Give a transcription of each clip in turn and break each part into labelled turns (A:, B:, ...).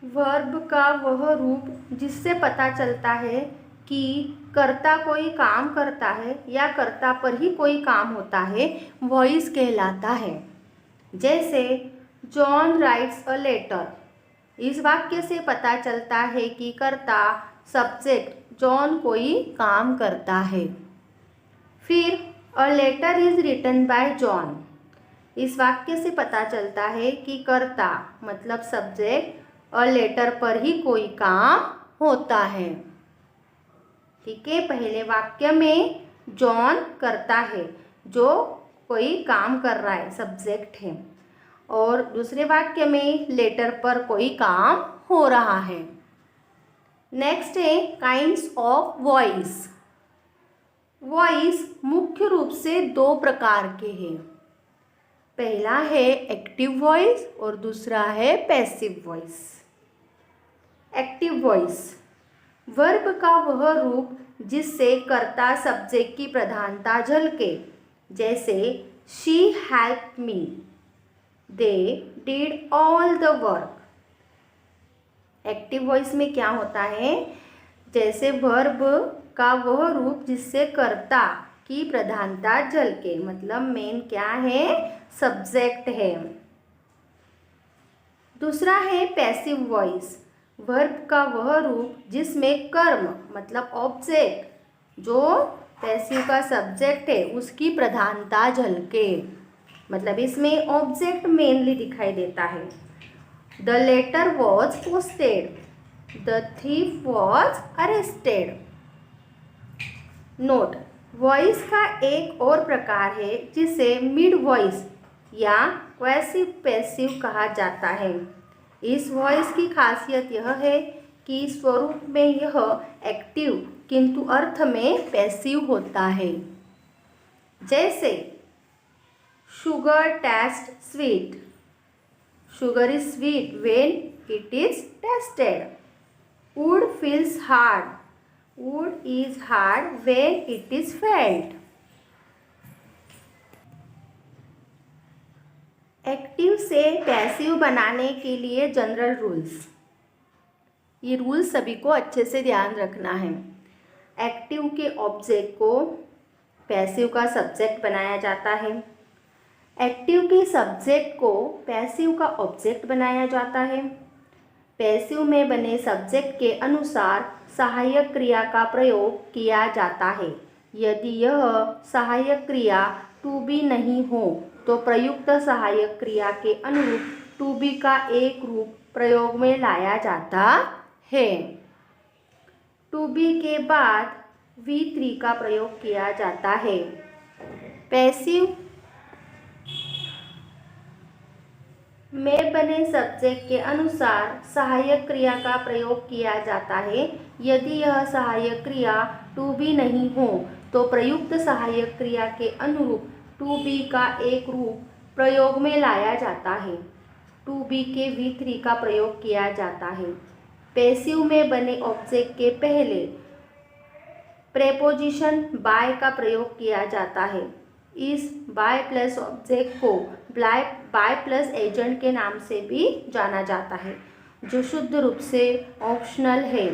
A: Verb का वह रूप जिससे पता चलता है कि कर्ता कोई काम करता है या कर्ता पर ही कोई काम होता है, वॉइस कहलाता है। जैसे जॉन राइट्स अ लेटर। इस वाक्य से पता चलता है कि कर्ता सब्जेक्ट जॉन कोई काम करता है। फिर a letter is written by John. इस वाक्य से पता चलता है कि कर्ता मतलब सब्जेक्ट अ लेटर पर ही कोई काम होता है। ठीक है, पहले वाक्य में जॉन करता है, जो कोई काम कर रहा है, सब्जेक्ट है, और दूसरे वाक्य में लेटर पर कोई काम हो रहा है। नेक्स्ट है काइंड्स ऑफ वॉइस। वॉइस मुख्य रूप से दो प्रकार के हैं। पहला है एक्टिव वॉइस और दूसरा है passive voice. Active voice verb का वह रूप जिससे कर्ता सब्जेक्ट की प्रधानता झलके। जैसे she helped me, they did all the work. Active voice में क्या होता है, जैसे वर्ब का वह रूप जिससे कर्ता की प्रधानता झलके, मतलब मेन क्या है, सब्जेक्ट है। दूसरा है पैसिव वॉइस, वर्ब का वह रूप जिसमें कर्म मतलब ऑब्जेक्ट, जो पैसिव का सब्जेक्ट है, उसकी प्रधानता झलके, मतलब इसमें ऑब्जेक्ट मेनली दिखाई देता है। The letter was posted, the thief was arrested. Note, voice का एक और प्रकार है जिसे मिड वॉइस या क्वेसिव पैसिव कहा जाता है। इस वॉइस की खासियत यह है कि स्वरूप में यह एक्टिव किंतु अर्थ में पैसिव होता है। जैसे sugar test sweet, sugar is sweet when it is tested. Would feels hard, would is hard when it is felt. Active से पैसिव बनाने के लिए जनरल रूल्स। ये रूल्स सभी को अच्छे से ध्यान रखना है। एक्टिव के ऑब्जेक्ट को पैसिव का सब्जेक्ट बनाया जाता है। एक्टिव के सब्जेक्ट को पैसिव का ऑब्जेक्ट बनाया जाता है। पैसिव में बने सब्जेक्ट के अनुसार सहायक क्रिया का प्रयोग किया जाता है। यदि यह सहायक क्रिया टू बी नहीं हो तो प्रयुक्त सहायक क्रिया के अनुरूप टू बी का एक रूप प्रयोग में लाया जाता है। टू बी के बाद V3 का प्रयोग किया जाता है। पैसिव में बने सब्जेक्ट के अनुसार सहायक क्रिया का प्रयोग किया जाता है। यदि यह सहायक क्रिया टू बी नहीं हो तो प्रयुक्त सहायक क्रिया के अनुरूप टू बी का एक रूप प्रयोग में लाया जाता है। टू बी के V3 का प्रयोग किया जाता है। पैसिव में बने ऑब्जेक्ट के पहले प्रेपोजिशन बाय का प्रयोग किया जाता है। इस बाय प्लस ऑब्जेक्ट को बाय प्लस एजेंट के नाम से भी जाना जाता है, जो शुद्ध रूप से ऑप्शनल है।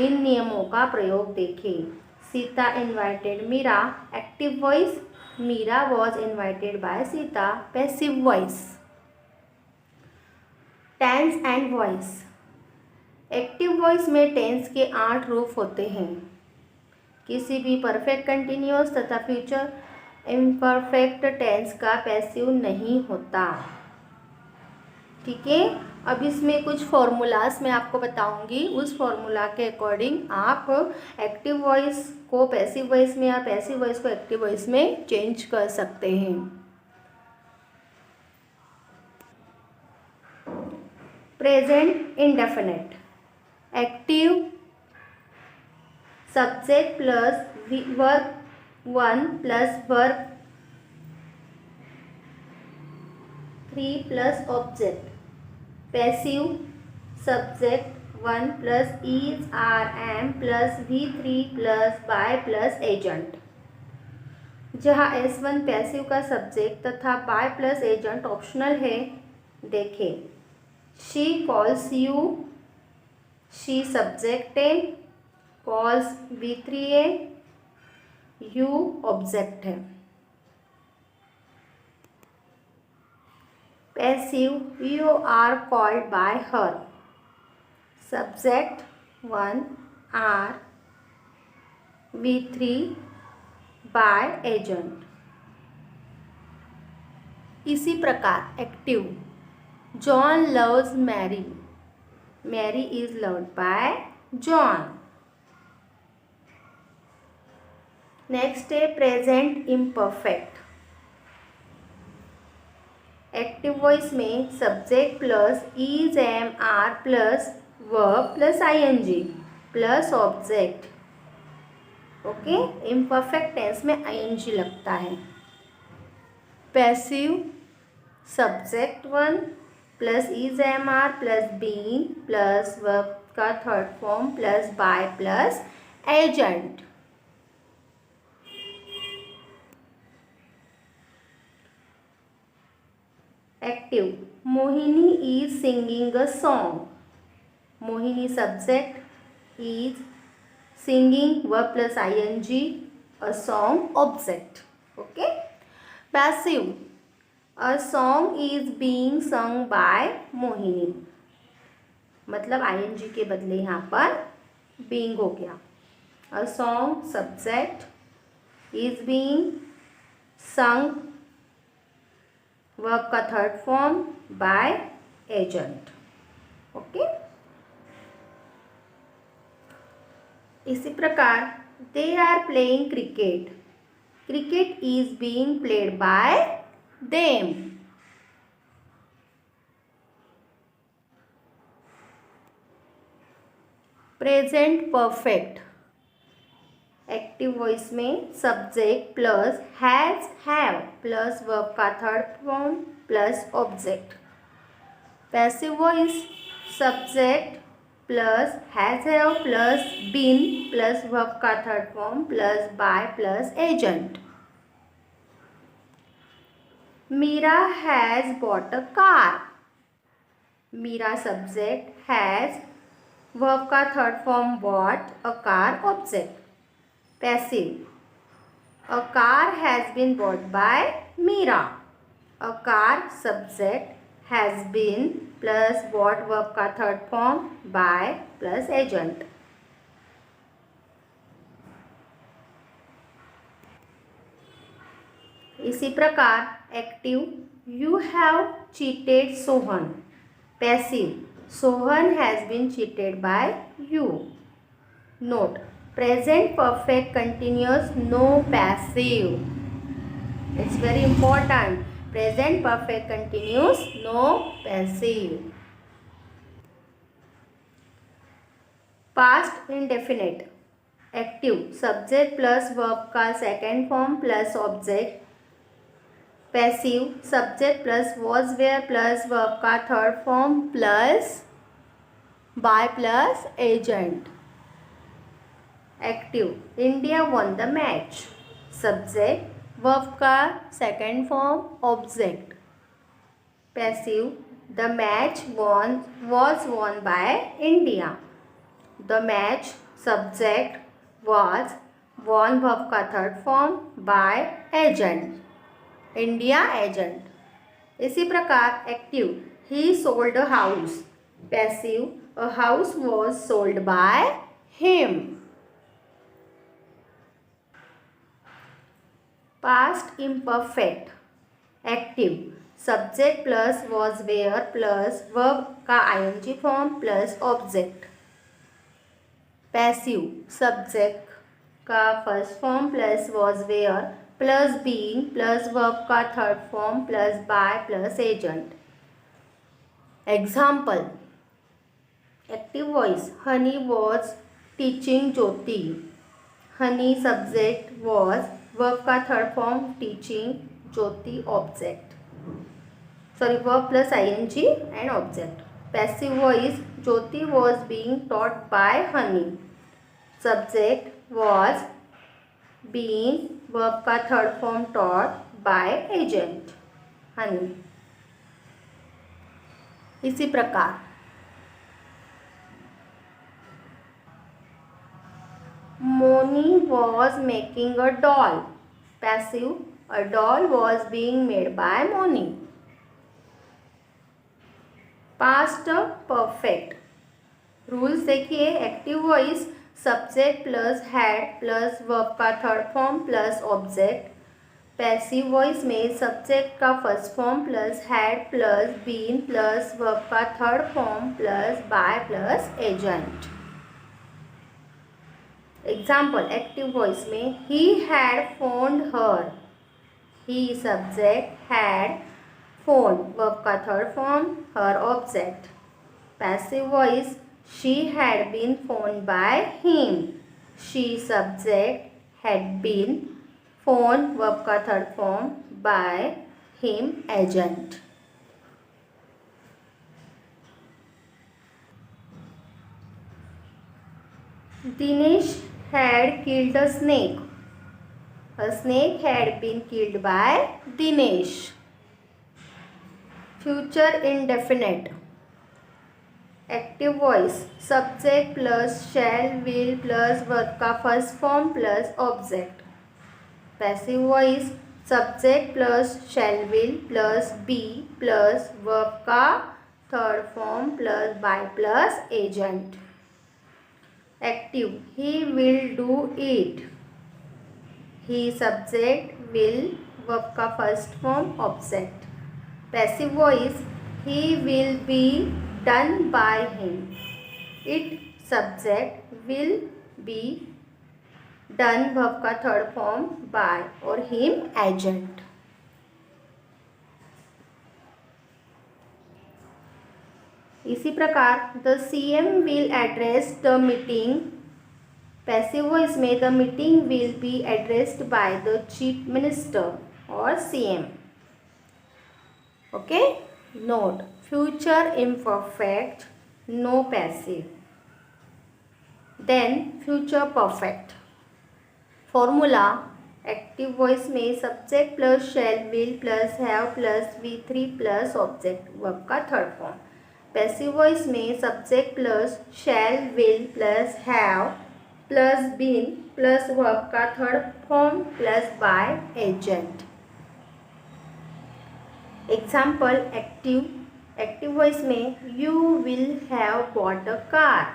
A: इन नियमों का प्रयोग देखें। Sita invited Meera, active voice. Meera was invited by Sita, passive voice. Tense and voice. Active voice में टेंस के 8 रूप होते हैं। किसी भी परफेक्ट कंटिन्यूअस तथा फ्यूचर इम्परफेक्ट टेंस का पैसिव नहीं होता। ठीक है, अब इसमें कुछ फॉर्मूलाज मैं आपको बताऊंगी। उस फॉर्मूला के अकॉर्डिंग आप एक्टिव वॉइस को पैसिव वॉइस में या पैसिव वॉइस को एक्टिव वॉइस में चेंज कर सकते हैं। Present indefinite. Active subject plus verb 1 plus verb 3 plus object. Passive subject 1 plus is are am plus V3 plus by plus agent. जहाँ S1 passive का subject तथा बाय प्लस एजेंट ऑप्शनल है। देखें, she calls you she subject 10, cause V3 है, you object है। Passive you are called by her, subject 1 are, V3 by agent। इसी प्रकार active John loves Mary, Mary is loved by John. Next है present imperfect. Active voice में subject plus is am are plus verb plus I N G plus object. Okay, imperfect tense में I N G लगता है। Passive subject 1 plus is am are plus been plus verb का third form plus by plus agent. Active Mohini is singing a song, Mohini subject is singing verb plus I N G a song object. Okay, passive a song is being sung by Mohini, मतलब I N G के बदले यहाँ पर being हो गया। A song subject is being sung verb का third form by agent. Okay, इसी प्रकार they are playing cricket, cricket is being played by them. Present perfect active voice में subject plus has have plus verb का third form plus object. Passive voice subject plus has have plus been plus verb का third form plus by plus agent. Meera has bought a car, Meera subject has verb का third form bought a car object. Passive a car has been bought by Meera, a car subject has been plus bought verb का third form by plus agent. इसी प्रकार active you have cheated Sohan, passive Sohan has been cheated by you. Note present perfect continuous, no passive, it's very important, present perfect continuous, no passive। past indefinite active subject plus verb का second form plus object. Passive subject plus was were plus verb का third form plus by plus agent. Active India won the match, subject verb का second form object. Passive the match was won by India, the match subject was won verb का third form by agent, India agent. इसी प्रकार active he sold a house, passive a house was sold by him. Past imperfect active subject plus was were plus verb का ING form plus object. Passive subject का first form plus was were plus being plus verb का third form plus by plus agent. Example active voice Honey was teaching Jyoti, Honey subject was verb का third form teaching Jyoti object, sorry verb plus ING and object. Passive voice Jyoti was being taught by Honey, subject was being verb का third form taught by agent Honey. इसी प्रकार Moni was making a doll. Passive, a doll was being made by Moni. Past perfect. Rules देखिए, active voice subject plus had plus verb का third form plus object. Passive voice में subject का first form plus had plus been plus verb का third form plus by plus agent. Example, active voice में he had phoned her, he subject, had phone verb का third form, her object. Passive voice, she had been phoned by him, she subject, had been, phone verb का third form, by him agent। Dinesh had killed a snake, a snake had been killed by Dinesh। Future indefinite। Active voice subject plus shall will plus verb का first form plus object. Passive voice subject plus shall will plus be plus verb का third form plus by plus agent. Active, he will do it, he subject, will verb का first form object. Passive voice, he will be done by him, it subject, will be, done verb का third form by और him agent। इसी प्रकार the CM will address the meeting। Passive voice में the meeting will be addressed by the chief minister और CM। Okay, note, future imperfect, no passive, then future perfect। Formula, active voice में subject plus shall will plus have plus V3 plus object verb का third form. Passive voice में subject plus shall will plus have plus been plus verb का third form plus by agent. Example, active voice में you will have bought a car,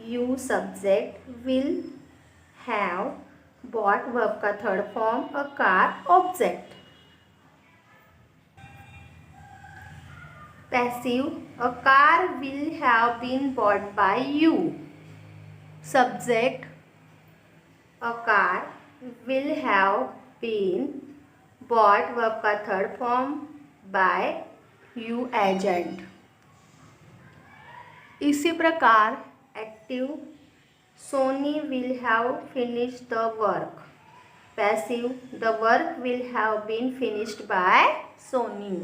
A: you subject, will have bought verb का third form, a car object. Passive, a car will have been bought by you, subject, a car will have been bought verb का third form by you agent. इसी प्रकार active, Soni will have finished the work, passive, the work will have been finished by Soni.